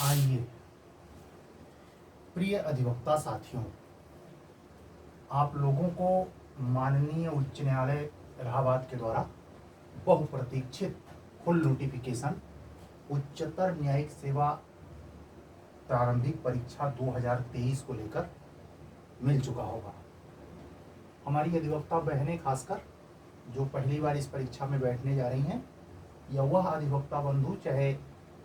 आइए, प्रिय अधिवक्ता साथियों, आप लोगों को माननीय उच्च न्यायालय इलाहाबाद के द्वारा बहुप्रतीक्षित फुल नोटिफिकेशन उच्चतर न्यायिक सेवा प्रारंभिक परीक्षा 2023 को लेकर मिल चुका होगा। हमारी अधिवक्ता बहनें खासकर जो पहली बार इस परीक्षा में बैठने जा रही हैं, या वह अधिवक्ता बंधु चाहे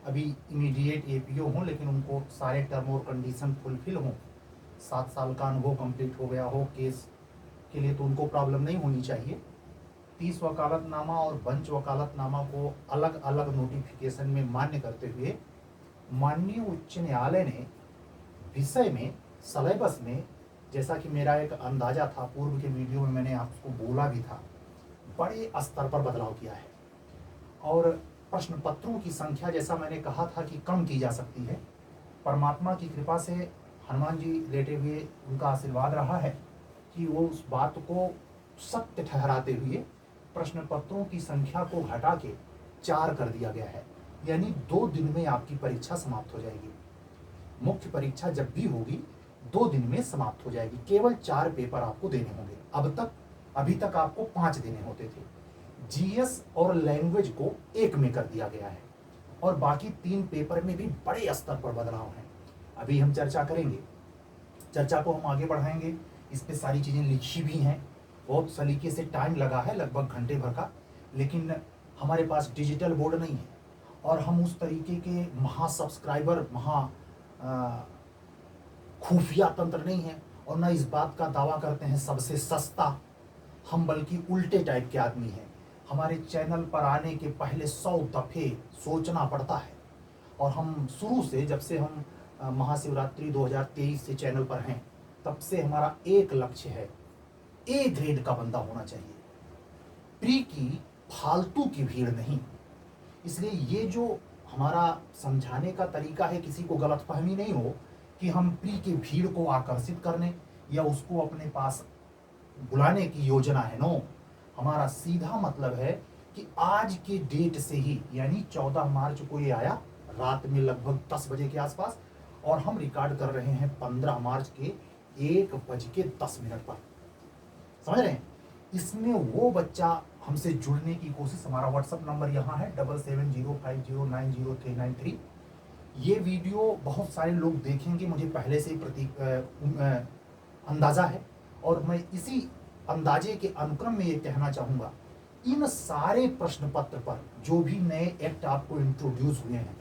अभी इमीडिएट एपीओ हों लेकिन उनको सारे टर्म और कंडीशन फुलफिल हों, 7 साल का अनुभव कंप्लीट हो गया हो केस के लिए, तो उनको प्रॉब्लम नहीं होनी चाहिए। 30 वकालतनामा और बंच वकालतनामा को अलग अलग नोटिफिकेशन में मान्य करते हुए माननीय उच्च न्यायालय ने विषय में, सिलेबस में, जैसा कि मेरा एक अंदाजा था, पूर्व के वीडियो में मैंने आपको बोला भी था, बड़े स्तर पर बदलाव किया है। और प्रश्न पत्रों की संख्या, जैसा मैंने कहा था कि कम की जा सकती है, परमात्मा की कृपा से हनुमान जी लेटे हुए उनका आशीर्वाद रहा है कि वो उस बात को सत्य ठहराते हुए प्रश्न पत्रों की संख्या को घटा के 4 कर दिया गया है। यानी 2 दिन में आपकी परीक्षा समाप्त हो जाएगी। मुख्य परीक्षा जब भी होगी 2 दिन में समाप्त हो जाएगी। केवल 4 पेपर आपको देने होंगे। अभी तक आपको 5 देने होते थे। जीएस और लैंग्वेज को 1 में कर दिया गया है और बाकी 3 पेपर में भी बड़े स्तर पर बदलाव हैं। अभी हम चर्चा करेंगे, चर्चा को हम आगे बढ़ाएंगे। इस पे सारी चीज़ें लिखी भी हैं, बहुत सलीके से टाइम लगा है, लगभग घंटे भर का, लेकिन हमारे पास डिजिटल बोर्ड नहीं है और हम उस तरीके के सब्सक्राइबर खुफिया तंत्र नहीं है और न इस बात का दावा करते हैं सबसे सस्ता। हम बल्कि उल्टे टाइप के आदमी हैं। हमारे चैनल पर आने के पहले 100 दफ़े सोचना पड़ता है और हम शुरू से, जब से हम महाशिवरात्रि 2023 से चैनल पर हैं, तब से हमारा एक लक्ष्य है, ए ग्रेड का बंदा होना चाहिए, प्री की फालतू की भीड़ नहीं। इसलिए ये जो हमारा समझाने का तरीका है, किसी को गलतफहमी नहीं हो कि हम प्री की भीड़ को आकर्षित करने या उसको अपने पास बुलाने की योजना है। नो, हमारा सीधा मतलब है कि आज के डेट से ही, यानी 14 मार्च को ये आया रात में लगभग 10 बजे के आसपास, और हम रिकॉर्ड कर रहे हैं 15 मार्च के 1:10 पर। समझ रहे हैं? इसमें वो बच्चा हमसे जुड़ने की कोशिश, हमारा व्हाट्सएप नंबर यहाँ है 7705090393। ये वीडियो बहुत सारे लोग देखेंगे, मुझे पहले से अंदाजा है और मैं इसी अंदाजे के अनुक्रम में ये कहना चाहूँगा, इन सारे प्रश्न पत्र पर जो भी नए एक्ट आपको इंट्रोड्यूस हुए हैं,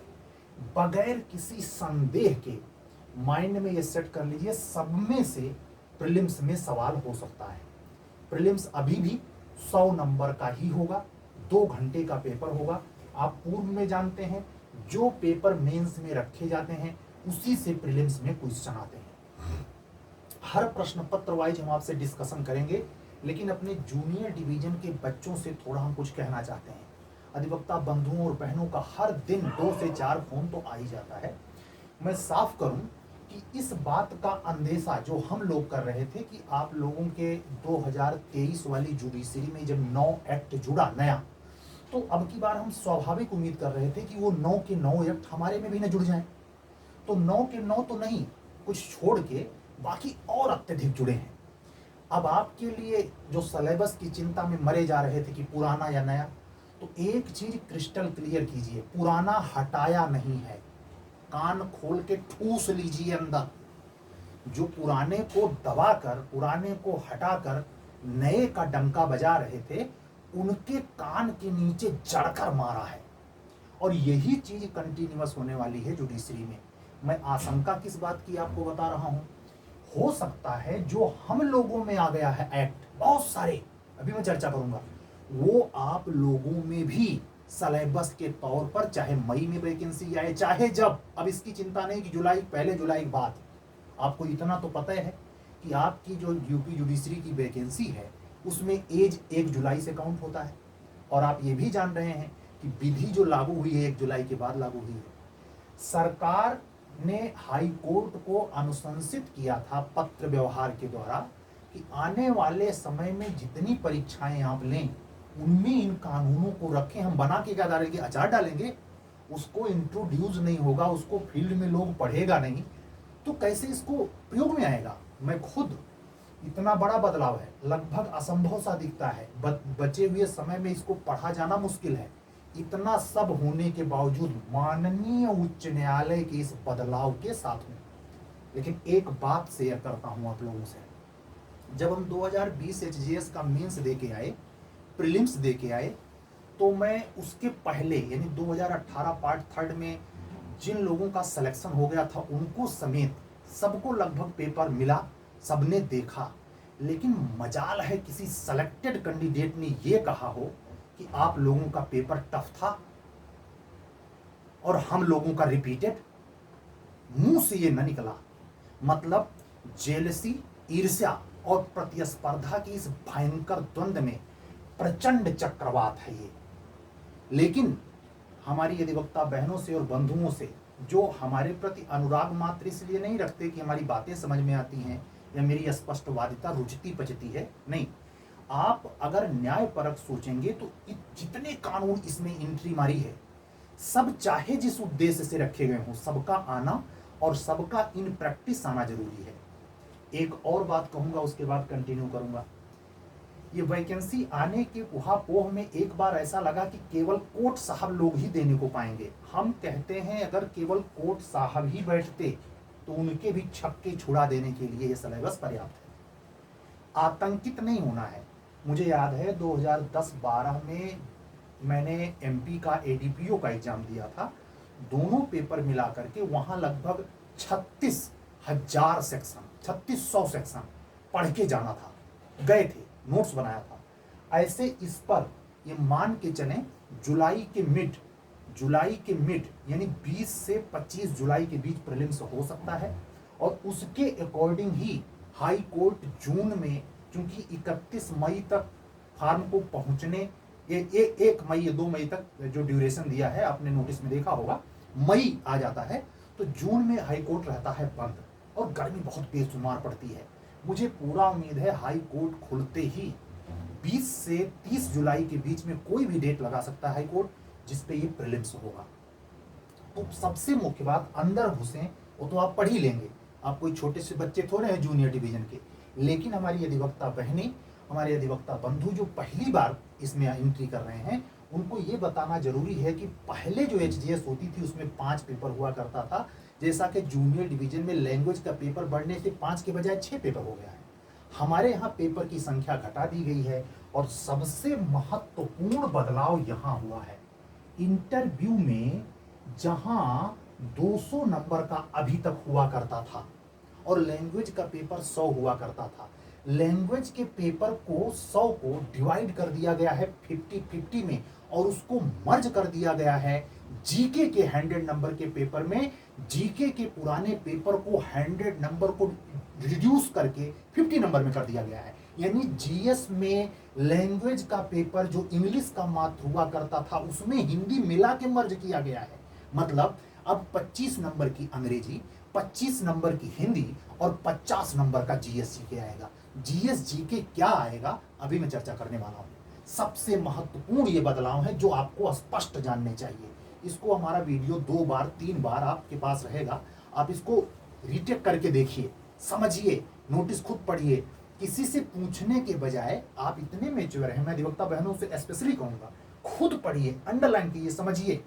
बगैर किसी संदेह के माइंड में ये सेट कर लीजिए, सब में से प्रीलिम्स में सवाल हो सकता है। प्रीलिम्स अभी भी 100 नंबर का ही होगा, 2 घंटे का पेपर होगा। आप पूर्व में जानते हैं, जो पेपर मेंस में रखे जाते हैं उसी से प्रीलिम्स में क्वेश्चन आते हैं। हर प्रश्न पत्र वाइज हम आपसे डिस्कशन करेंगे, लेकिन अपने जूनियर डिवीजन के बच्चों से थोड़ा हम कुछ कहना चाहते हैं। अधिवक्ता बंधुओं और बहनों का हर दिन 2 से 4 फोन तो आ ही जाता है। मैं साफ करूं कि इस बात का अंदेशा जो हम लोग कर रहे थे कि आप लोगों के 2023 वाली जुडिशरी में जब 9 एक्ट जुड़ा नया, तो अब की बार हम स्वाभाविक उम्मीद कर रहे थे कि वो 9 के 9 एक्ट हमारे में भी न जुड़ जाएं। तो 9 के 9 तो नहीं, कुछ छोड़ के बाकी और अत्यधिक जुड़े हैं। अब आपके लिए जो सिलेबस की चिंता में मरे जा रहे थे कि पुराना या नया, तो एक चीज क्रिस्टल क्लियर कीजिए, पुराना हटाया नहीं है। कान खोल के ठूस लीजिए अंदर। जो पुराने को दबाकर, पुराने को हटाकर नए का डंका बजा रहे थे, उनके कान के नीचे जड़कर मारा है और यही चीज कंटिन्यूअस होने वाली है जुडिशरी में। मैं आशंका किस बात की आपको बता रहा हूं, हो सकता है जो हम लोगों में आ गया है एक्ट, बहुत सारे, अभी मैं चर्चा करूंगा, वो आप लोगों में भी सिलेबस के तौर पर, चाहे मई में वैकेंसी आए चाहे जब, अब इसकी चिंता नहीं कि जुलाई पहले जुलाई बाद, आपको इतना तो पता है कि आपकी जो यूपी जुडिशरी की वैकेंसी है उसमें एज 1 जुलाई से काउंट होता है। और आप ये भी जान रहे हैं कि विधि जो लागू हुई है 1 जुलाई के बाद लागू हुई है। सरकार ने हाई कोर्ट को अनुशंसित किया था पत्र व्यवहार के द्वारा कि आने वाले समय में जितनी परीक्षाएं आप लें उनमें इन कानूनों को रखें। हम बना के क्या डालेंगे, अचार डालेंगे उसको इंट्रोड्यूस नहीं होगा, उसको फील्ड में लोग पढ़ेगा नहीं, तो कैसे इसको प्रयोग में आएगा। मैं खुद, इतना बड़ा बदलाव है, लगभग असंभव सा दिखता है, बचे हुए समय में इसको पढ़ा जाना मुश्किल है। इतना सब होने के बावजूद माननीय उच्च न्यायालय के इस बदलाव के साथ में, लेकिन एक बात शेयर करता हूं आप लोगों से। जब हम 2020 एचजीएस का मेंस दे के आए, प्रीलिम्स दे के आए, तो मैं उसके पहले यानी 2018 पार्ट थर्ड में जिन लोगों का सिलेक्शन हो गया था उनको समेत सबको लगभग पेपर मिला, सबने देखा। लेकिन मजाल है किसी सेलेक्टेड कैंडिडेट ने यह कहा हो कि आप लोगों का पेपर टफ था और हम लोगों का रिपीटेड। मुंह से ये न निकला। मतलब जेलसी, ईर्ष्या और प्रतिस्पर्धा की इस भयंकर द्वंद्व में प्रचंड चक्रवात है ये। लेकिन हमारी अधिवक्ता बहनों से और बंधुओं से, जो हमारे प्रति अनुराग मात्र इसलिए नहीं रखते कि हमारी बातें समझ में आती हैं या मेरी स्पष्टवादिता रुचती पचती है, नहीं, आप अगर न्यायपरक सोचेंगे तो जितने कानून इसमें एंट्री मारी है, सब चाहे जिस उद्देश्य से रखे गए हों, सबका आना और सबका इन प्रैक्टिस आना जरूरी है। एक और बात कहूंगा, उसके बाद कंटिन्यू करूंगा। ये वैकेंसी आने के उहापोह में एक बार ऐसा लगा कि केवल कोर्ट साहब लोग ही देने को पाएंगे। हम कहते हैं अगर केवल कोर्ट साहब ही बैठते तो उनके भी छक्के छुड़ा देने के लिए ये सिलेबस पर्याप्त है। आतंकित नहीं होना है। मुझे याद है 2010-12 में मैंने एमपी का एडीपीओ का एग्जाम दिया था। दोनों पेपर मिला करके वहां लगभग 36,000 सेक्शन, 3600 सेक्शन पढ़ के जाना था। गए थे, नोट्स बनाया था। ऐसे इस पर ये मान के चले जुलाई के मिड यानी 20 से 25 जुलाई के बीच प्रीलिम्स हो सकता है। और उसके अकॉर्डिंग ही हाई कोर्ट जून में, क्योंकि 31 मई तक फार्म को पहुंचने, ये 1 मई या 2 मई तक जो ड्यूरेशन दिया है आपने नोटिस में देखा होगा, मई आ जाता है तो जून में हाई कोर्ट रहता है बंद और गर्मी बहुत बेशुमार पड़ती है। मुझे पूरा उम्मीद है हाई कोर्ट खुलते ही 20 से 30 जुलाई के बीच में कोई भी डेट लगा सकता है हाई कोर्ट जिस पे ये प्रीलिम्स होगा। तो सबसे मुख्य बात, अंदर घुसे वो तो आप पढ़ ही लेंगे, आप कोई छोटे से बच्चे थोड़े हैं जूनियर डिवीजन के। लेकिन हमारी अधिवक्ता बहनें, हमारे अधिवक्ता बंधु जो पहली बार इसमें एंट्री कर रहे हैं, उनको ये बताना जरूरी है कि पहले जो एचजीएस होती थी उसमें 5 पेपर हुआ करता था। जैसा कि जूनियर डिवीजन में लैंग्वेज का पेपर बढ़ने से 5 के बजाय 6 पेपर हो गया है। हमारे यहाँ पेपर की संख्या घटा दी गई है। और सबसे महत्वपूर्ण बदलाव यहाँ हुआ है, इंटरव्यू में जहां 200 नंबर का अभी तक हुआ करता था और लैंग्वेज का पेपर 100 हुआ करता था, लैंग्वेज के पेपर को 100 को डिवाइड कर दिया गया है 50-50 में और उसको मर्ज कर दिया गया है जीके के 100 नंबर के पेपर में। जीके के पुराने पेपर को 100 नंबर को रिड्यूस करके 50 नंबर में कर दिया गया है। यानी जीएस में लैंग्वेज का पेपर जो इंग्लिश का मात्र हुआ करता था उसमें हिंदी मिला के मर्ज किया गया है। मतलब अब 25 नंबर की अंग्रेजी, 25 नंबर की हिंदी और 50 नंबर का जीएस जीके आएगा। जीएस जीके क्या आएगा अभी मैं चर्चा करने वाला हूं। सबसे महत्वपूर्ण ये बदलाव है जो आपको स्पष्ट जानने चाहिए। इसको हमारा वीडियो 2 बार 3 बार आपके पास रहेगा, आप इसको रीटेक करके देखिए, समझिए, नोटिस खुद पढ़िए। किसी से पूछने के बजाय आप इतने मेच्योर हैं, मैं अधिवक्ता बहनों से स्पेशली कहूंगा, खुद पढ़िए, अंडरलाइन कीजिए, समझिए।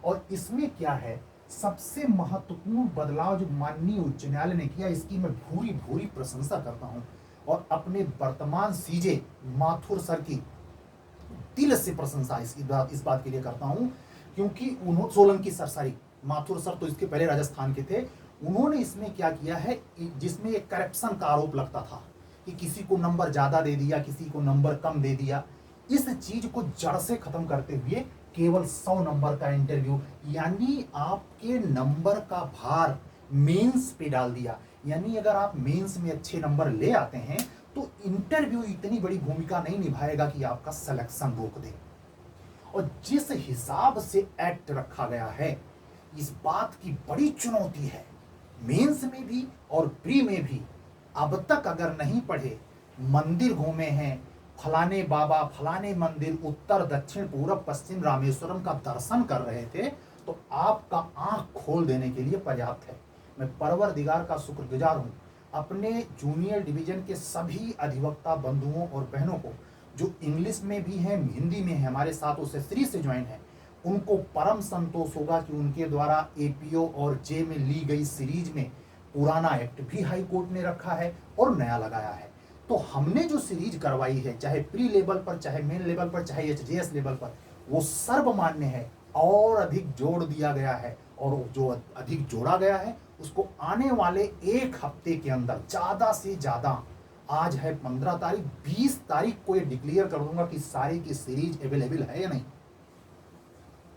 और इसमें क्या है, सबसे महत्वपूर्ण बदलाव जो माननीय उच्च न्यायालय ने किया, इसकी मैं भूरी भूरी प्रशंसा करता हूं और अपने वर्तमान सीजे माथुर सर की दिल से प्रशंसा इस बात के लिए करता हूं क्योंकि उन्होंने, Solanki sir, sorry, Mathur sir तो इसके पहले राजस्थान के थे, उन्होंने इसमें क्या किया है, जिसमें एक करप्शन का आरोप लगता था कि किसी को नंबर ज्यादा दे दिया, किसी को नंबर कम दे दिया, इस चीज को जड़ से खत्म करते हुए केवल 100 नंबर का इंटरव्यू, यानी आपके नंबर का भार मेंस पे डाल दिया। यानी अगर आप मेंस में अच्छे नंबर ले आते हैं तो इंटरव्यू इतनी बड़ी भूमिका नहीं निभाएगा कि आपका सिलेक्शन रोक दे। और जिस हिसाब से एक्ट रखा गया है, इस बात की बड़ी चुनौती है, मेंस में भी और प्री में भी। अब तक अगर नहीं पढ़े, मंदिर घूमे हैं, फलाने बाबा, फलाने मंदिर, उत्तर दक्षिण पूर्व पश्चिम रामेश्वरम का दर्शन कर रहे थे, तो तो आपका आंख खोल देने के लिए पर्याप्त है। मैं परवरदिगार का शुक्रगुजार हूँ अपने जूनियर डिवीजन के सभी अधिवक्ता बंधुओं और बहनों को जो इंग्लिश में भी हैं, हिंदी में हैं, हमारे साथ उस सीरीज से ज्वाइन है। उनको परम संतोष होगा कि उनके द्वारा एपीओ और जे में ली गई सीरीज में पुराना एक्ट भी हाई कोर्ट ने रखा है और नया लगाया है। तो हमने जो सीरीज करवाई है, चाहे प्री लेवल पर, चाहे मेन लेवल पर, चाहे एचजेएस लेवल पर, वो सर्वमान्य है और अधिक जोड़ दिया गया है। और जो अधिक जोड़ा गया है उसको आने वाले एक हफ्ते के अंदर ज्यादा से ज्यादा, आज है 15 तारीख, 20 तारीख को ये डिक्लेयर कर दूंगा कि सारी की सीरीज अवेलेबल है या नहीं।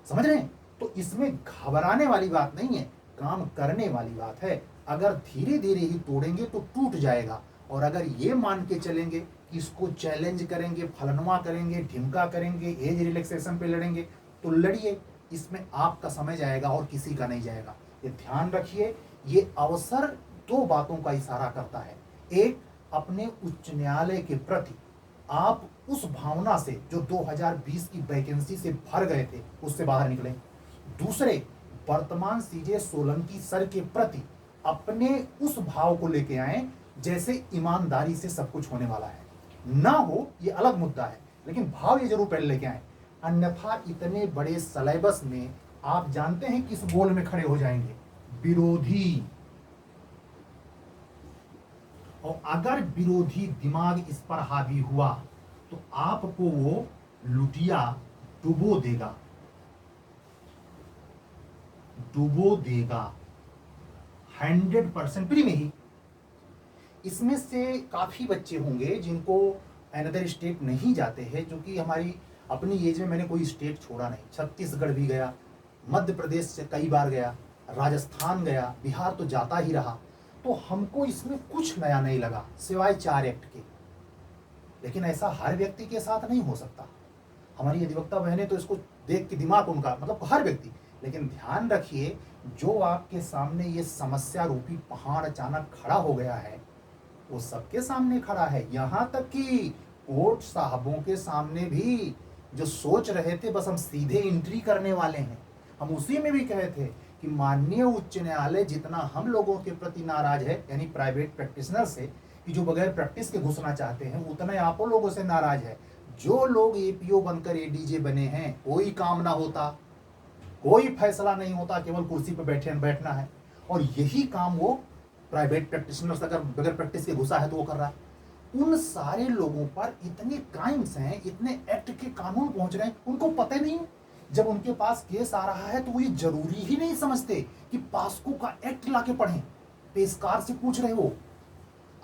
समझ रहे हैं? तो इसमें घबराने वाली बात नहीं है, काम करने वाली बात है। अगर धीरे धीरे ही तोड़ेंगे तो टूट जाएगा, और अगर ये मान के चलेंगे कि इसको चैलेंज करेंगे, फलनवा करेंगे, ढिमका करेंगे, एज रिलैक्सेशन पे लड़ेंगे, तो लड़िए, इसमें आपका समय जाएगा और किसी का नहीं जाएगा। ये ध्यान रखिए, ये अवसर दो बातों का इशारा करता है। एक, अपने उच्च न्यायालय के प्रति आप उस भावना से जो 2020 की वैकेंसी से भर गए थे उससे बाहर निकले। दूसरे, वर्तमान सीजे सोलंकी सर के प्रति अपने उस भाव को लेके आए जैसे ईमानदारी से सब कुछ होने वाला है। ना हो ये अलग मुद्दा है, लेकिन भाव ये जरूर पहले लेके आए, अन्यथा इतने बड़े सलेबस में आप जानते हैं किस गोल में खड़े हो जाएंगे, विरोधी। और अगर विरोधी दिमाग इस पर हावी हुआ तो आपको वो लुटिया डुबो देगा, डुबो देगा 100% प्री में ही। इसमें से काफी बच्चे होंगे जिनको अनदर स्टेट नहीं जाते हैं, जो कि हमारी अपनी एज में मैंने कोई स्टेट छोड़ा नहीं। छत्तीसगढ़ भी गया, मध्य प्रदेश से कई बार गया, राजस्थान गया, बिहार तो जाता ही रहा। तो हमको इसमें कुछ नया नहीं लगा सिवाय 4 एक्ट के। लेकिन ऐसा हर व्यक्ति के साथ नहीं हो सकता। हमारी अधिवक्ता बहनें तो इसको देख के दिमाग उनका, मतलब हर व्यक्ति। लेकिन ध्यान रखिए, जो आपके सामने ये समस्या रूपी पहाड़ अचानक खड़ा हो गया है वो सबके सामने खड़ा है। यहाँ तक कि कोर्ट साहबों के सामने भी, जो सोच रहे थे बस हम सीधे एंट्री करने वाले हैं, हम उसी में भी कहे थे कि माननीय उच्च न्यायालय जितना हम लोगों के प्रति नाराज है, यानी प्राइवेट प्रैक्टिशनर से, कि जो बगैर प्रैक्टिस के घुसना चाहते हैं, उतना आप लोगों से नाराज है। जो लोग एपीओ बनकर एडीजे बने हैं, कोई काम ना होता, कोई फैसला नहीं होता, केवल कुर्सी पर बैठना है। और यही काम वो प्राइवेट प्रैक्टिशनर्स अगर बगैर प्रैक्टिस के घुसा है तो वो कर रहा है। उन सारे लोगों पर इतने क्राइम्स हैं, इतने एक्ट के कानून पहुंच रहे हैं, उनको पता नहीं। जब उनके पास केस आ रहा है तो वो ये जरूरी ही नहीं समझते कि पास्को का एक्ट लाके पढ़ें, पेशकार से पूछ रहे हो।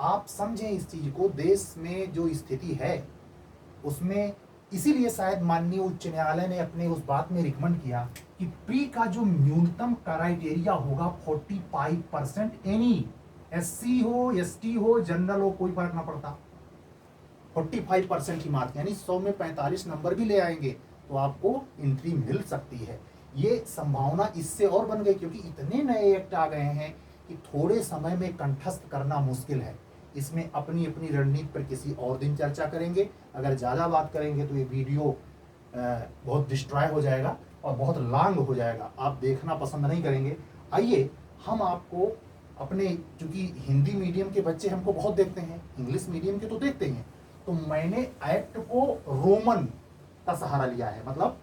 आप समझें इस चीज को, देश में जो स्थिति है उसमें, इसीलिए शायद माननीय उच्च न्यायालय ने अपने उस बात में रिकमेंड किया कि प्री का जो न्यूनतम क्राइटेरिया होगा 45%, एनी एससी हो, एसटी हो, जनरल हो, कोई फर्क ना पड़ता, 45% की मार्क, यानी 100 में 45 नंबर भी ले आएंगे तो आपको एंट्री मिल सकती है। ये संभावना इससे और बन गई क्योंकि इतने नए एक्ट आ गए हैं कि थोड़े समय में कंठस्थ करना मुश्किल है। इसमें अपनी अपनी रणनीति पर किसी और दिन चर्चा करेंगे। अगर ज़्यादा बात करेंगे तो ये वीडियो बहुत डिस्ट्रॉय हो जाएगा और बहुत लॉन्ग हो जाएगा, आप देखना पसंद नहीं करेंगे। आइए हम आपको अपने, चूंकि हिंदी मीडियम के बच्चे हमको बहुत देखते हैं, इंग्लिश मीडियम के तो देखते हैं, तो मैंने एक्ट को रोमन का सहारा लिया है, मतलब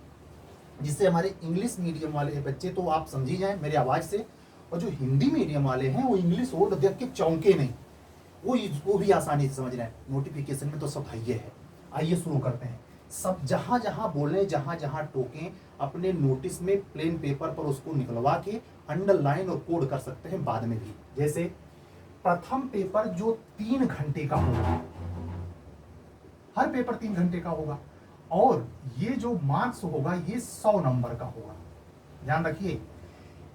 जिससे हमारे इंग्लिश मीडियम वाले बच्चे तो आप समझी जाएं मेरी आवाज़ से, और जो हिंदी मीडियम वाले हैं वो इंग्लिश वर्ड देख के चौंके नहीं, वो भी आसानी से समझ रहे हैं। नोटिफिकेशन में तो सब है ही है। आइए शुरू करते हैं। सब जहां जहां बोले, जहां जहां टोकें, अपने नोटिस में प्लेन पेपर पर उसको निकलवा के अंडरलाइन और कोड कर सकते हैं बाद में भी। जैसे प्रथम पेपर जो 3 घंटे का होगा, हर पेपर 3 घंटे का होगा, और ये जो मार्क्स होगा ये 100 नंबर का होगा। ध्यान रखिए,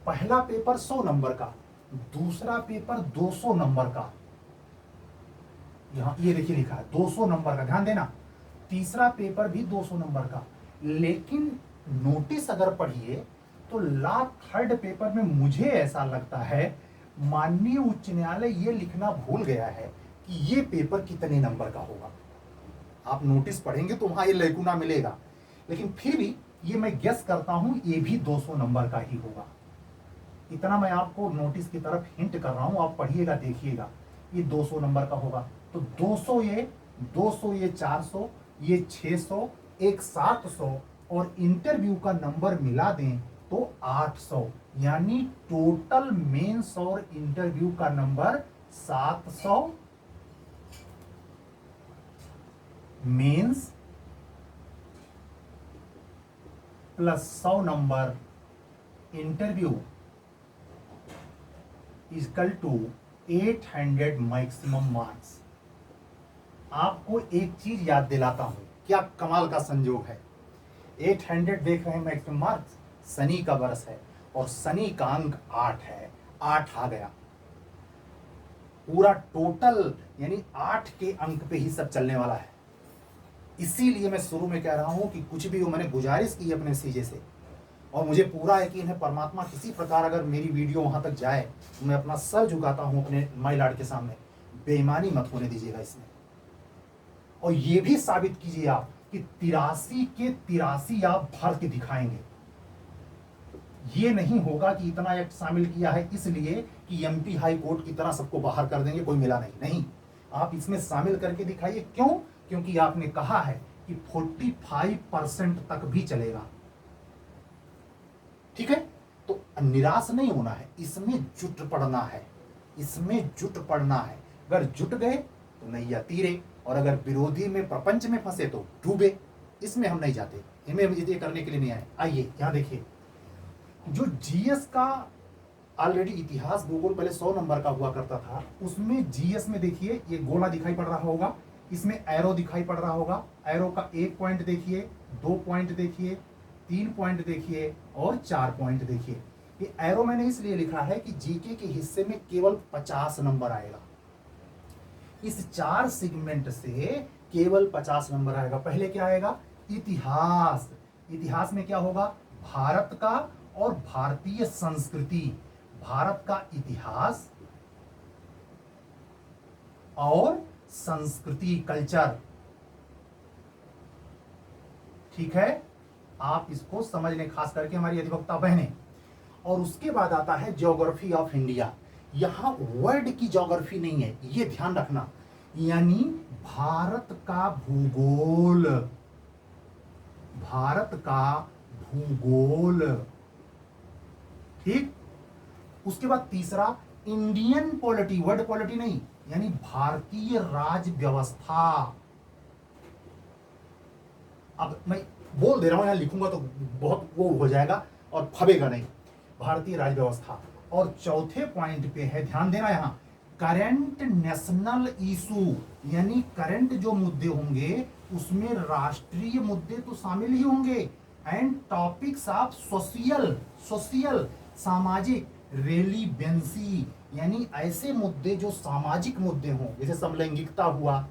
पहला पेपर 100 नंबर का, दूसरा पेपर 200 नंबर का, यहां ये देखिए लिखा है 200 नंबर का, ध्यान देना, तीसरा पेपर भी 200 नंबर का। लेकिन नोटिस अगर पढ़िए तो थर्ड पेपर में मुझे ऐसा लगता है माननीय उच्च न्यायालय ये लिखना भूल गया है कि ये पेपर कितने नंबर का होगा। आप नोटिस पढ़ेंगे तो वहां ये लेकुना मिलेगा, लेकिन फिर भी ये मैं गेस करता हूं ये भी 200 नंबर का ही होगा। इतना मैं आपको नोटिस की तरफ हिंट कर रहा हूं, आप पढ़िएगा देखिएगा, ये 200 नंबर का होगा। तो 200 ये 400, ये 600, एक 700 और इंटरव्यू का नंबर मिला दें तो 800, यानी टोटल मेंस और इंटरव्यू का number 700 mains plus 100 number interview equal to 800 maximum marks. आपको एक चीज याद दिलाता हूं, क्या कमाल का संयोग है। 800 देख रहे हैं मैक्सिमम मार्क्स, शनि का वर्ष है और शनि का अंक 8 है, 8 आ गया। पूरा टोटल यानी 8 के अंक पे ही सब चलने वाला है। इसीलिए मैं शुरू में कह रहा हूं कि कुछ भी हो, मैंने गुजारिश की अपने सीजे से और मुझे पूरा यकीन है परमात्मा किसी प्रकार अगर मेरी वीडियो वहां तक जाए तो मैं अपना सर झुकाता हूं अपने माई लॉर्ड के सामने, बेईमानी मत होने दीजिएगा इसमें। और ये भी साबित कीजिए आप कि 83 के 83 आप भर के दिखाएंगे। ये नहीं होगा कि इतना एक्ट शामिल किया है इसलिए कि एमपी हाई कोर्ट की तरह सबको बाहर कर देंगे, कोई मिला नहीं, आप इसमें शामिल करके दिखाइए। क्यों? क्योंकि आपने कहा है कि 45% तक भी चलेगा। ठीक है, तो निराश नहीं होना है, इसमें जुट पड़ना है, इसमें जुट पड़ना है। अगर जुट गए तो नैया तीरे और अगर विरोधी में प्रपंच में फंसे तो डूबे। इसमें हम नहीं जाते, इनमें ये करने के लिए नहीं आए। आइए यहां देखिए, जो जीएस का ऑलरेडी इतिहास भूगोल पहले 100 नंबर का हुआ करता था, उसमें जीएस में देखिए ये गोला दिखाई पड़ रहा होगा, इसमें एरो दिखाई पड़ रहा होगा। एरो का 1 पॉइंट देखिए, 2 पॉइंट देखिए, 3 पॉइंट देखिए और 4 पॉइंट देखिए। ये एरो मैंने इसलिए लिखा है कि जीके के हिस्से में केवल 50 नंबर आएगा। इस 4 सेगमेंट से केवल 50 नंबर आएगा। पहले क्या आएगा? इतिहास। इतिहास में क्या होगा? भारत का और भारतीय संस्कृति, भारत का इतिहास और संस्कृति, कल्चर। ठीक है, आप इसको समझ लें, खास करके हमारी अधिवक्ता बहनें। और उसके बाद आता है ज्योग्राफी ऑफ इंडिया। यहां वर्ड की ज्योग्राफी नहीं है, ये ध्यान रखना, यानी भारत का भूगोल, भारत का भूगोल। ठीक, उसके बाद तीसरा इंडियन पॉलिटी, वर्ड पॉलिटी नहीं, यानी भारतीय राज व्यवस्था। अब मैं बोल दे रहा हूं, यहां लिखूंगा तो बहुत वो हो जाएगा और फबेगा नहीं, भारतीय राज व्यवस्था। और चौथे पॉइंट पे है, ध्यान देना यहां, करंट नेशनल इशू, यानी करंट जो मुद्दे होंगे उसमें राष्ट्रीय मुद्दे तो शामिल ही होंगे। एंड टॉपिक्स ऑफ सोशियल सामाजिक रेलिवेंसी, यानी ऐसे मुद्दे जो सामाजिक मुद्दे हों, जैसे समलैंगिकता हुआ,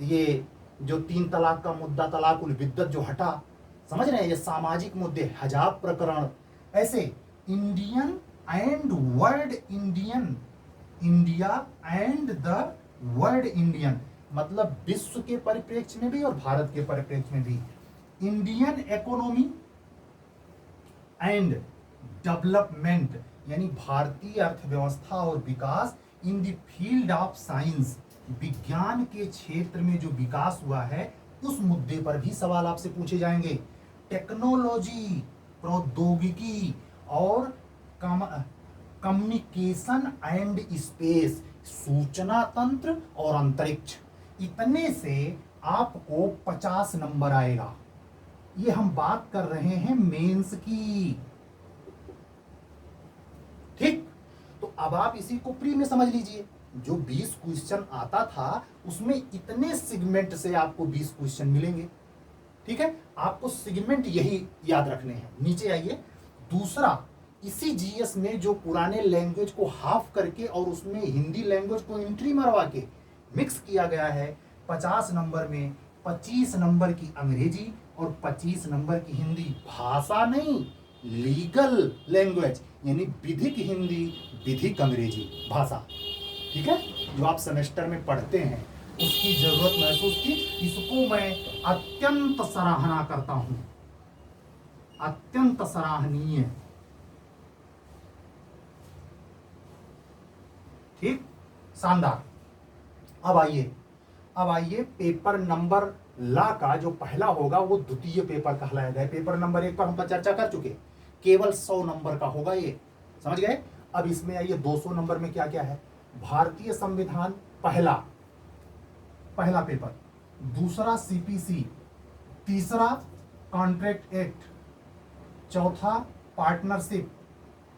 ये जो 3 तलाक का मुद्दा, तलाक उल बिद्दत जो हटा, समझ रहे हैं, ये सामाजिक मुद्दे, हजाब प्रकरण, ऐसे Indian and world Indian, India and the world Indian, मतलब विश्व के परिप्रेक्ष्य में भी और भारत के परिप्रेक्ष्य में भी। इंडियन इकोनॉमी एंड डेवलपमेंट, यानी भारतीय अर्थव्यवस्था और विकास in the field of science, विज्ञान के क्षेत्र में जो विकास हुआ है उस मुद्दे पर भी सवाल आपसे पूछे जाएंगे। टेक्नोलॉजी, प्रौद्योगिकी और कम्युनिकेशन एंड स्पेस, सूचना तंत्र और अंतरिक्ष, इतने से आपको 50 नंबर आएगा। ये हम बात कर रहे हैं मेंस की। ठीक, तो अब आप इसी को प्री में समझ लीजिए। जो 20 क्वेश्चन आता था उसमें इतने सेगमेंट से आपको 20 क्वेश्चन मिलेंगे। ठीक है, आपको सेगमेंट यही याद रखने हैं। नीचे आइए, दूसरा, इसी जीएस में जो पुराने लैंग्वेज को हाफ करके और उसमें हिंदी लैंग्वेज को एंट्री मरवा के मिक्स किया गया है, 50 नंबर में 25 नंबर की अंग्रेजी और 25 नंबर की हिंदी। भाषा नहीं, लीगल लैंग्वेज, यानी विधिक हिंदी, विधिक अंग्रेजी भाषा। ठीक है, जो आप सेमेस्टर में पढ़ते हैं उसकी जरूरत महसूस की, इसको मैं अत्यंत सराहना करता हूं। अत्यंत सराहनीय। ठीक, शानदार। अब आइए पेपर नंबर ला का जो पहला होगा वो द्वितीय पेपर कहलाएगा। पेपर नंबर 1 पर हम चर्चा कर चुके, केवल 100 नंबर का होगा ये, समझ गए। अब इसमें आइए 200 नंबर में क्या क्या है। भारतीय संविधान पहला पेपर, दूसरा सीपीसी, तीसरा कॉन्ट्रैक्ट एक्ट, चौथा पार्टनरशिप,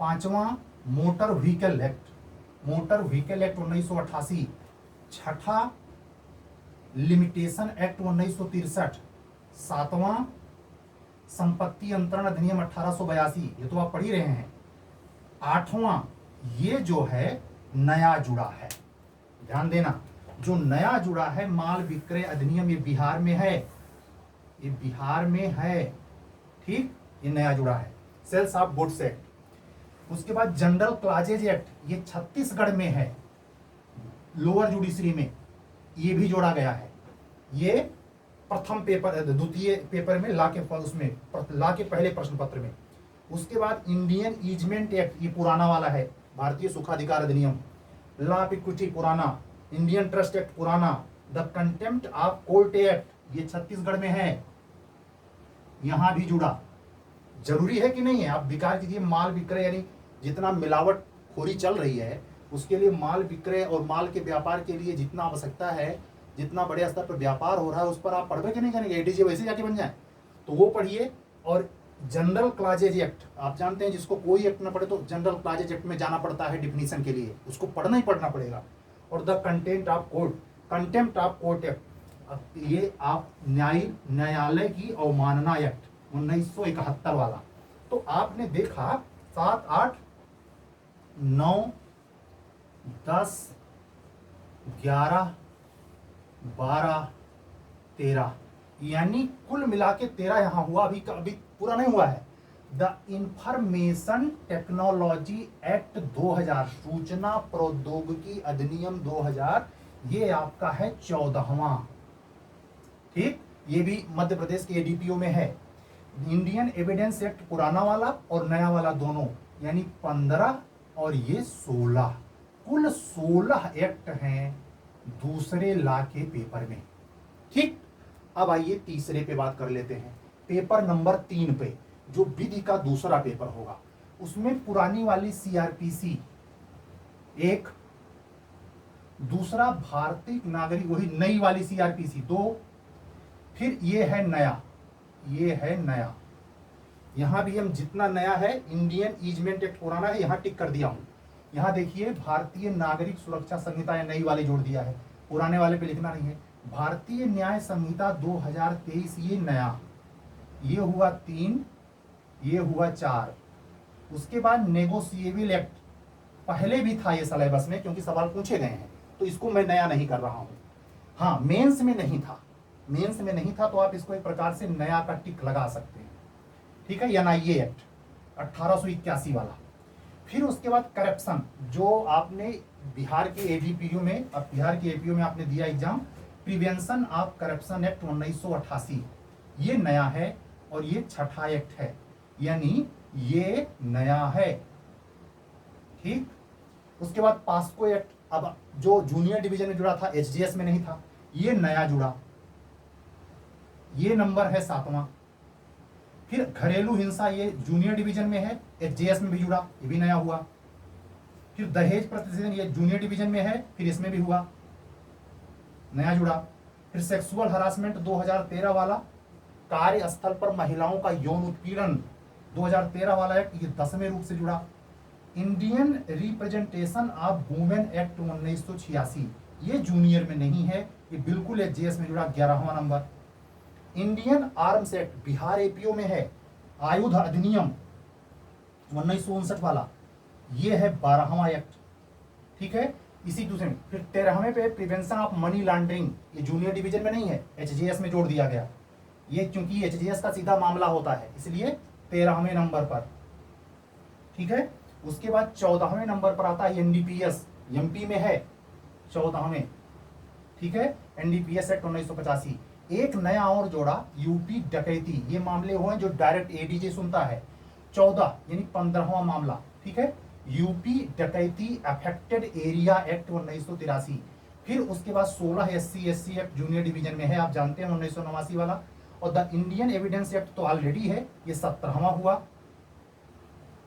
पांचवा मोटर व्हीकल एक्ट 1988, छठा लिमिटेशन एक्ट 1963, सातवां संपत्ति अंतरण अधिनियम 1882, ये तो आप पढ़ ही रहे हैं। आठवां ये जो है नया जुड़ा है, ध्यान देना, जो नया जुड़ा है माल विक्रय अधिनियम, ये बिहार में है, ठीक, ये नया जुड़ा है। सेल्स ऑफ गुड्स एक्ट, उसके बाद जनरल क्लाजेज एक्ट, ये छत्तीसगढ़ में है, लोअर जुडिशरी में, ये भी जोड़ा गया है। ये प्रथम पेपर, द्वितीय पेपर में ला के पहले प्रश्न पत्र में। उसके बाद इंडियन ईजमेंट एक्ट, ये पुराना वाला है, भारतीय सुखाधिकार अधिनियम। लॉ ऑफ इक्विटी पुराना, इंडियन ट्रस्ट एक्ट पुराना, the contempt of court act, ये छत्तीसगढ़ में है, यहां भी जुड़ा। जरूरी है कि नहीं है, आप विचार कीजिए, माल विक्रय यानी जितना मिलावट खोरी चल रही है उसके लिए माल विक्रय और माल के व्यापार के लिए जितना आवश्यकता है, जितना बड़े स्तर पर व्यापार हो रहा है उस पर आप पढ़वे कि नहीं करेंगे, एडीजी वैसे जाके बन जाए, तो वो पढ़िए। और जनरल क्लाजेज एक्ट, आप जानते हैं जिसको कोई एक्ट ना पढ़े तो जनरल क्लाजेज एक्ट में जाना पड़ता है डिफिनीशन के लिए, उसको पढ़ना ही पढ़ना पड़ेगा। और the contempt of court act, ये आप न्यायालय की अवमानना एक्ट 1971 वाला। तो आपने देखा 7, 8, 9, 10, 11, 12, 13, यानी कुल मिला के 13 यहां हुआ, अभी पूरा नहीं हुआ है। द इंफॉर्मेशन टेक्नोलॉजी एक्ट 2000, सूचना प्रौद्योगिकी अधिनियम 2000, ये आपका है 14वां, ठीक, ये भी मध्य प्रदेश के एडीपीओ में है। इंडियन एविडेंस एक्ट पुराना वाला और नया वाला दोनों, यानी 15 और ये 16, कुल 16 एक्ट हैं दूसरे ला के पेपर में, ठीक। अब आइए तीसरे पे बात कर लेते हैं, पेपर नंबर 3 पे, जो विधि का दूसरा पेपर होगा। उसमें पुरानी वाली सीआरपीसी एक, दूसरा भारतीय नागरिक, वही नई वाली सीआरपीसी 2, फिर ये है नया, यहां भी हम जितना नया है, इंडियन ईजमेंट एक्ट पुराना है, यहां टिक कर दिया हूं। यहां देखिए भारतीय नागरिक सुरक्षा संहिता, या नई वाली जोड़ दिया है, पुराने वाले पे लिखना नहीं है। भारतीय न्याय संहिता 2023, ये नया, ये हुआ 3, ये हुआ 4। उसके बाद नेगोशिएबल एक्ट, पहले भी था ये सिलेबस में, क्योंकि सवाल पूछे गए हैं, तो इसको मैं नया नहीं कर रहा हूं। हाँ, मेंस में नहीं था, तो आप इसको एक प्रकार से नया का टिक लगा सकते हैं, ठीक है। एनआईए एक्ट 1881 वाला। फिर उसके बाद करप्शन, जो आपने बिहार के एडीपीयू में, अब बिहार के एपीयू में आपने दिया exam, prevention of corruption act 1988, ये नया है, और ये छठा एक्ट है, यानी ये नया है, ठीक। उसके बाद पास्को एक्ट, अब जो जूनियर डिवीजन में जुड़ा था, एचजीएस में नहीं था, ये नया जुड़ा, ये नंबर है 7वां। फिर घरेलू हिंसा, ये जूनियर डिवीजन में है, एचजीएस में भी जुड़ा, ये भी नया हुआ। फिर दहेज प्रतिशत, ये जूनियर डिवीजन में है, फिर इसमें भी हुआ, नया जुड़ा। फिर सेक्सुअल हरासमेंट 2013 वाला, कार्यस्थल पर महिलाओं का यौन उत्पीड़न 2013 वाला एक्ट, ये 10वें रूप से जुड़ा। Indian representation of women act 1986, ये जूनियर में नहीं है, ये बिल्कुल एचजीएस में जुड़ा, 11वां नंबर। Indian Arms Act, Bihar APO में है, आयुध अधिनियम 1959 वाला, ये है 12वां एक्ट, ठीक है। इसी दूसरे में फिर 13वें पे प्रिवेंशन ऑफ मनी लॉन्ड्रिंग, ये जूनियर डिवीजन में नहीं है, एचजीएस में जोड़ दिया गया, ये क्योंकि एचजीएस का सीधा मामला होता है, इसलिए 13वें नंबर पर, ठीक है। उसके बाद 14वें नंबर पर आता है एनडीपीएस, एमपी में है 14वें, ठीक है, एनडीपीएस एक्ट 1985। एक नया और जोड़ा, यूपी डकैती। ये मामले हुए जो डायरेक्ट एडीजे सुनता है। 14 यानी 15वां मामला, ठीक है, यूपी डकैती अफेक्टेड एरिया एक्ट 1983। फिर उसके बाद 16 SC एक्ट जूनियर डिवीजन में है, आप जानते हैं 1989 वाला। और द इंडियन एविडेंस एक्ट तो ऑलरेडी है, ये 17वां हुआ।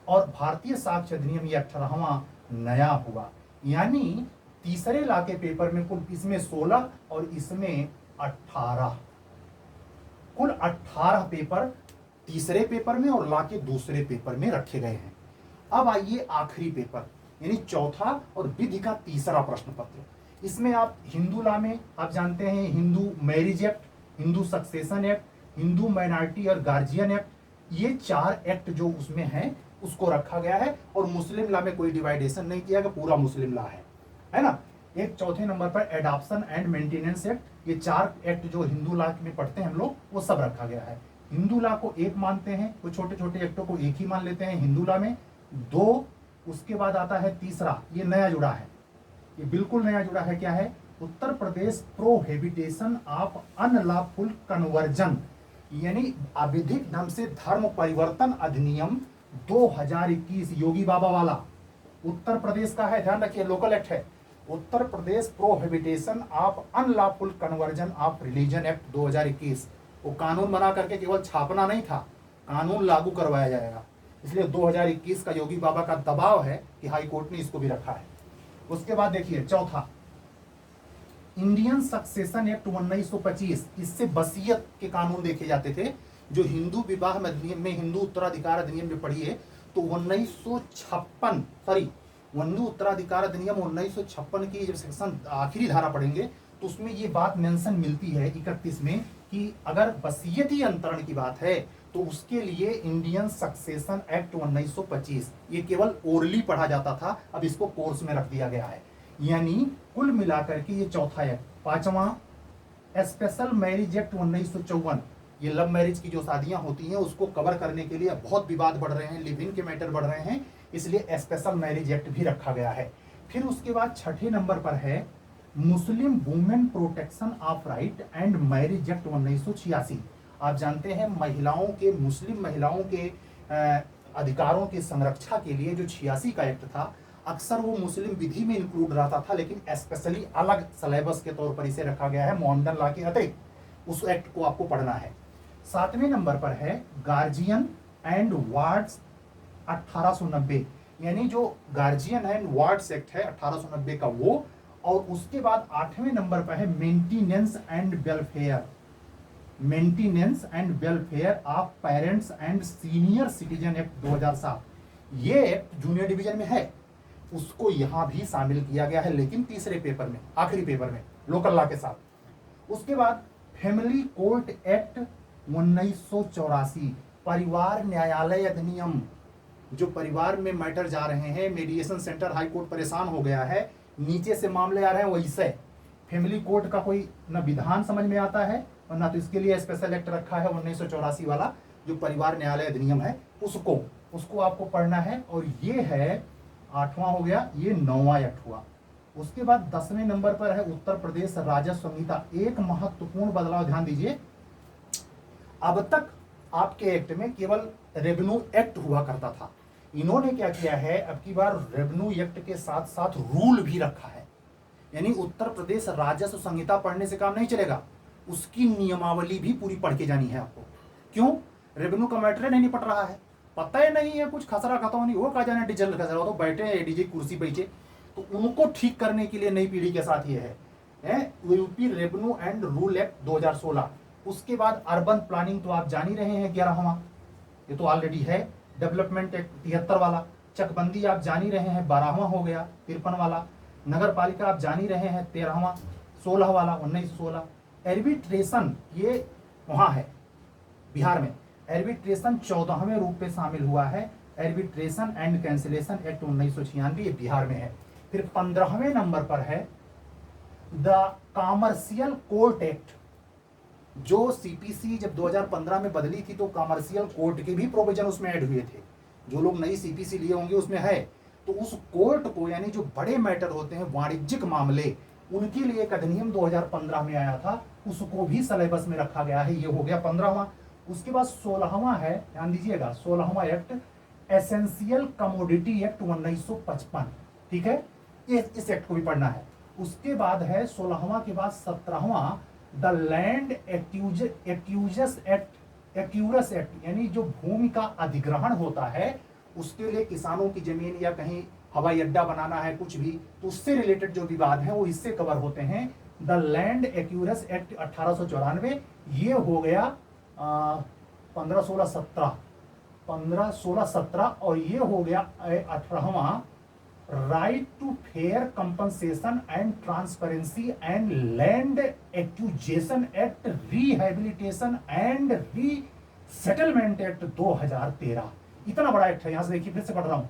और भारतीय साक्ष्य अधिनियम ये 18वां नया हुआ। यानी तीसरे ला के पेपर में कुल इसमें 16 और इसमें 18, कुल 18 पेपर तीसरे पेपर में और ला के दूसरे पेपर में रखे गए हैं। अब आइए आखिरी पेपर यानी चौथा और विधि का तीसरा प्रश्न पत्र। इसमें आप हिंदू लॉ में आप जानते हैं Hindu marriage act, Hindu succession act, Hindu minority और गार्जियन एक्ट, ये 4 एक्ट जो उसमें हैं उसको रखा गया है। और मुस्लिम लॉ में कोई डिवाइडेशन नहीं किया गया, पूरा मुस्लिम लॉ है ना। एक चौथे नंबर पर एडॉप्शन एंड मेंटेनेंस एक्ट, ये 4 एक्ट जो हिंदू लॉ में पढ़ते हैं हम लोग वो सब रखा गया है। हिंदू लॉ को एक मानते हैं, वो छोटे छोटे एक्टों को एक ही मान लेते हैं हिंदू लॉ में। 2 उसके बाद आता है तीसरा, ये नया जुड़ा है, ये बिल्कुल नया जुड़ा है। क्या है? Uttar Pradesh prohibition of unlawful conversion, यानी अविधिक ढंग से धर्म परिवर्तन अधिनियम 2021, योगी बाबा वाला उत्तर प्रदेश का है, ध्यान रखिए, लोकल एक्ट है। Uttar Pradesh prohibition of unlawful conversion of religion act 2021। वो कानून बना करके केवल छापना नहीं था, कानून लागू करवाया जाएगा। इसलिए 2021 का योगी बाबा का दबाव है कि हाई कोर्ट ने इसको भी रखा है। उसके बाद देखिए चौथा, इंडियन सक्सेशन एक्ट 1925, इससे वसीयत के कानून देखे जाते थे। जो हिंदू विवाह अधिनियम में, हिंदू उत्तराधिकार अधिनियम में पढ़िए तो 1956, सॉरी हिंदू उत्तराधिकार अधिनियम 1956 की जब सेक्शन आखिरी धारा पढ़ेंगे तो उसमें ये बात मेंशन मिलती है 31 में कि अगर वसीयती अंतरण की बात है तो उसके लिए इंडियन सक्सेशन एक्ट 1925, ये केवल ओरली पढ़ा जाता था, अब इसको कोर्स में रख दिया गया है। यानी कुल मिलाकर के ये चौथा एक्ट। पांचवा स्पेशल मैरिज एक्ट 1954, ये लव मैरिज की जो शादियां होती हैं उसको कवर करने के लिए बहुत विवाद बढ़ रहे हैं, लिव इन के मैटर बढ़ रहे हैं, इसलिए स्पेशल मैरिज एक्ट भी रखा गया है। फिर उसके बाद छठे नंबर पर है Muslim women protection of right and marriage act 1986। आप जानते हैं महिलाओं के, मुस्लिम महिलाओं के अधिकारों की संरक्षा के लिए जो 86 का एक्ट था, अक्सर वो मुस्लिम विधि में इंक्लूड रहता था, लेकिन स्पेशली अलग सिलेबस के तौर पर इसे रखा गया है मॉडर्न लॉ के अतिरिक्त। उस एक्ट को आपको पढ़ना है। 7वें नंबर पर है गार्जियन एंड वार्ड्स 1890, यानी जो गार्जियन एंड वार्ड्स एक्ट है 1890 का वो। और उसके बाद 8वें नंबर पर है maintenance and welfare, maintenance and welfare of parents and senior citizen act 2007। ये एक्ट जूनियर डिवीजन में है, उसको यहां भी शामिल किया गया है, लेकिन तीसरे पेपर में, आखिरी पेपर में, लोकल लॉ के साथ। उसके बाद फैमिली कोर्ट एक्ट 1984, परिवार न्यायालय अधिनियम, जो परिवार में मैटर जा रहे हैं, मीडिएशन सेंटर, हाई कोर्ट परेशान हो गया है, नीचे से मामले आ रहे हैं, वैसे फैमिली कोर्ट का कोई न विधान समझ में आता है और ना तो इसके लिए स्पेशल एक्ट रखा है 1984 वाला, जो परिवार न्यायालय अधिनियम है, उसको आपको पढ़ना है। और ये है 8वां हो गया, ये 9वां एक्ट हुआ। उसके बाद 10वें नंबर पर है उत्तर प्रदेश राजस्व संहिता। एक महत्वपूर्ण बदलाव ध्यान दीजिए, अब तक आपके एक्ट में केवल रेवेन्यू एक्ट हुआ करता था, इन्होंने क्या किया है, अब की बार रेवेन्यू एक्ट के साथ साथ रूल भी रखा है। यानी उत्तर प्रदेश राजस्व संहिता पढ़ने से काम नहीं चलेगा, उसकी नियमावली भी पूरी पढ़ के जानी है आपको। क्यों? रेवेन्यू का मैटर नहीं निपट रहा है, पता ही नहीं है, कुछ खसरा खतरा नहीं, वो कहा जाना डिजिटल खसरा, तो बैठे एडीजी कुर्सी बैठे, तो उनको ठीक करने के लिए नई पीढ़ी के साथ ये है UP revenue and rule act 2016। उसके बाद अर्बन प्लानिंग तो आप जान ही रहे हैं 11वां, ये तो ऑलरेडी है। डेवलपमेंट एक्ट 73 वाला, चकबंदी आप जान ही रहे हैं 12वां हो गया 53 वाला। नगर पालिका आप जान ही रहे हैं 13वां, 16 वाला 1916। एर्बिट्रेशन ये वहां है बिहार में, एर्बिट्रेशन 14वें रूप पे शामिल हुआ है, एर्बिट्रेशन एंड कैंसिलेशन एक्ट 1996, ये बिहार में है। फिर 15वें नंबर पर है द कॉमर्शियल कोर्ट एक्ट, जो सीपीसी जब 2015 में बदली थी तो कॉमर्शियल कोर्ट के भी प्रोविजन उसमें ऐड हुए थे। जो लोग नई सीपीसी लिए होंगे उसमें है, तो उस कोर्ट को, यानी जो बड़े मैटर होते हैं, वाणिज्यिक मामले, उनके लिए एक अधिनियम 2015 में आया था, उसको भी सिलेबस में रखा गया है। ये हो गया 15वां। उसके बाद 16वां है, ध्यान दीजिएगा, 16वां एक्ट एसेंशियल कमोडिटी एक्ट 1955, ठीक है, इस एक्ट को भी पढ़ना है। उसके बाद है 16वां के बाद 17वां द लैंड एक्यूजस एक्ट, यानी जो भूमि का अधिग्रहण होता है उसके लिए किसानों की जमीन या कहीं हवाई अड्डा बनाना है कुछ भी, तो उससे रिलेटेड जो विवाद है वो इससे कवर होते हैं। द लैंड एक्यूरस एक्ट 1894, ये हो गया 15 16 17 और ये हो गया 18वां right to fair compensation and transparency and land acquisition act rehabilitation and resettlement act 2013। इतना बड़ा एक्ट है। यहां से देखिए, फिर से पढ़ रहा हूं,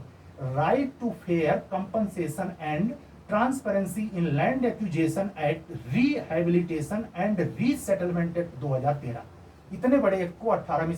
right to fair compensation and transparency in land acquisition act rehabilitation and resettlement act 2013। इतने बड़े एक्ट को 18वीं